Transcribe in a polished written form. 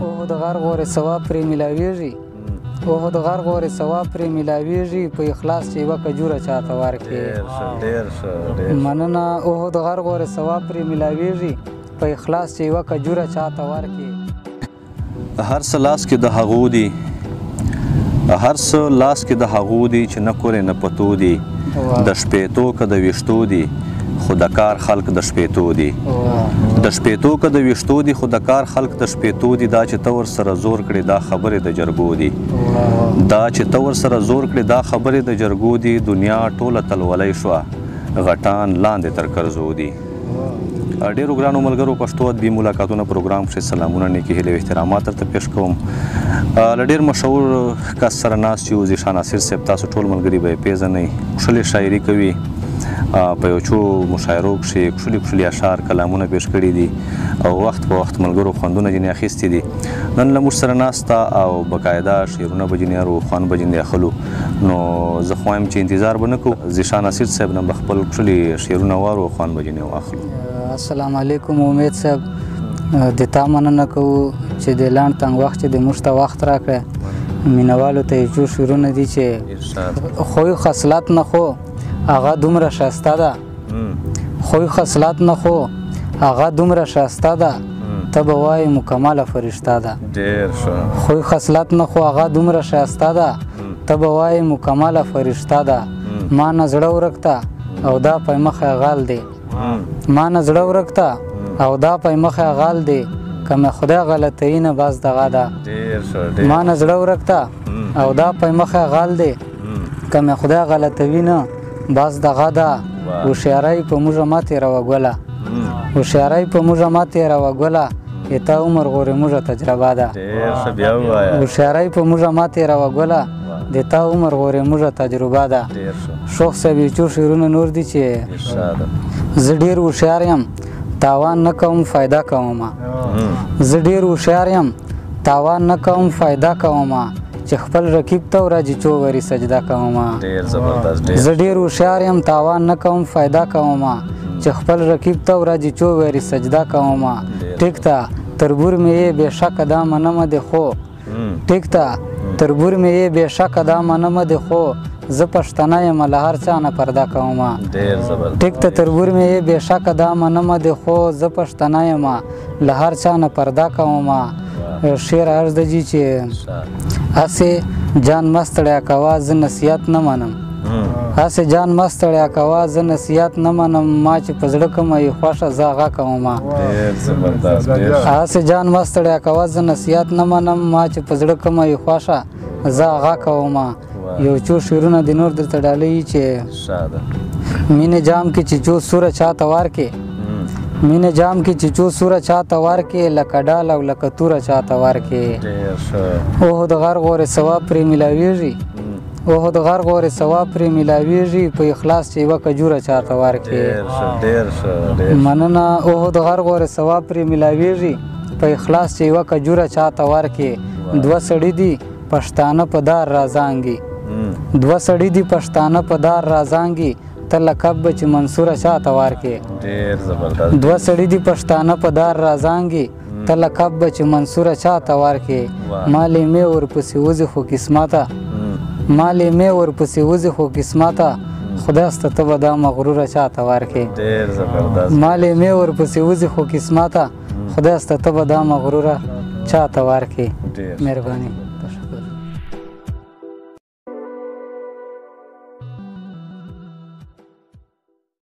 اوه د غر غورې ثواب پرې میلاویږي اوه د غر غورې ثواب پرې میلاویږي په اخلاص چې یوه کجوره چاته ورکړې مننه اوه د غر غورې ثواب پرې میلاویږي په اخلاص چې یوه کجوره چاته ورکړې هر څه لاس کې د هغو دي هر څه لاس کې د هغو دي چې نه کورې نه پتو دي د شپېتو که د ویشتو دي خو د کار خلق د شپېتو دي د شپېتو که د ویشتو دي خو د کار خلق د شپېتو دي دا چې ته ورسره زور کړې دا خبرې د جرګو دي دا چې ته ورسره زور کړې دا خبرې د جرګو دي دنیا ټوله تلولی شوه غټان لاندې تر کرزو دي ډېرو ګرانو ملګرو پښتو ادبي ملاقاتونه پروګرام کښې سلامونه نیکې هیلې او احترامات درته پیش کوم له ډېر مشهور کس سره ناست یو ذیشان ناصر صاحب تاسو ټول ملګري به یې پېژنئ کښلې شاعري کوي په یو څو مشاعرو کښې کښلي اشعار کلامونه پیش کړي دي او وخت په وخت ملګرو خوندونه ځینې اخیستي دي نن له موږ سره ناسته او بقاعده شعرونه به ځینې اورو خوند به ځینې اخلو نو زه خو وایم چې انتظار به نه کوو ذیشان ناصر صاحب نه به خپل کښلي شعرونه واورو او خوند به ځینې واخلو السلام علیکم امید صاحب د تا مننه کوو چې د لنډ تنګ وخت چې د موږ ته وخت راکړی مینهوالو ته یو څو شعرونه دي چې خوی خصلت نه خو هغه دومره ښایسته ده خوی خصلت نه خو هغه دومره ښایسته ده ته به وایې مکمله فرشته ده خوی خصلت نه خو هغه دومره ښایسته ده ته به وایې مکمله فرشته ده ما نه زړه ورکته او دا پی مخی غال دی ما نه زړه ورکته او دا پی مخی غال دی که مې خدای غلطوي نه بس دغه ده ما نه زړه ورکته او دا پی مخی غال دی که مې خدای غلطوي نه بس دغه ده هوښیارۍ په موږه مه تېروه ګله هوښیارۍ په موږه مه تېروه ګله تا عمر غورې موږه تجربه ده هوښیارۍ په موږه مه تېروه ګله د تا عمر غورې موږه تجربه ده شوخ صاحب یو څو شعرونه نور دي چې زه ډېر هوښیار یم تاوان نه کوم فایده کومه زه ډېر هوښیار یم تاوان نه کوم فایده کومه چې خپل رقیب ته ورځې څو ورې سجده کومه زه ډېر هوښیار یم تاوان نه کوم فایده کومه چې خپل رقیب ته ورځې څو ورې سجده کومه ټیک ته تربور مې یې بېشکه دا منمه دې خو ټیک ته تربور مې یې بېشکه دا منمه دې خو زه پښتنه یم له هر چا نه پرده کومه ټیک ته تربور مې یې بېشکه دا منمه دې خو زه پښتنه یم له هر چا نه پرده کومه شعر عرض ده جي چې هسې جان مه ستړیا کوه زه نصیحت نه منم هسې جان مه ستړیا کوه زه نصیحت نه منم ما چې په زړه کومه یې خوښه زه هغه کومه هسې جان مه ستړیا کوه زه نصیحت نه منم ما چې په زړه کومه یې خوښه زه هغه کومه یو څو شعرونه د نور درته ډالۍ چې مینې جام کې چې څو سوره چاته ورکې مینې جام کې چې څو سوره چاته ورکې لکه ډال او لکه توره چاته ورکې اوه د غر غورې ثواب پرې میلاویږي اوه د غر غورې ثواب پرې میلاویږي په اخلاص چې یوه کجوره چاته ورکې مننه اوه د غر غورې ثواب پرې میلاویږي په اخلاص چې یوه کجوره چاته ورکې دوه سړي دي پښتانه په دار رازانګي دوه سړي دي پښتانه په دار رازانګي ته لقب به چې منصوره چاته ورکې دوه سړي دي پښتانه په دار رازانګي ته لقب به چې منصوره چاته ورکې مالې مې ورپسې وځي خو قسمته مالې مې ورپسې وځي خو قسمته خدای سته ته به دا مغروره چاته ورکې مالې مې ورپسې وځي خو قسمته خدای سته ته به دا مغروره چاته ورکې مهرباني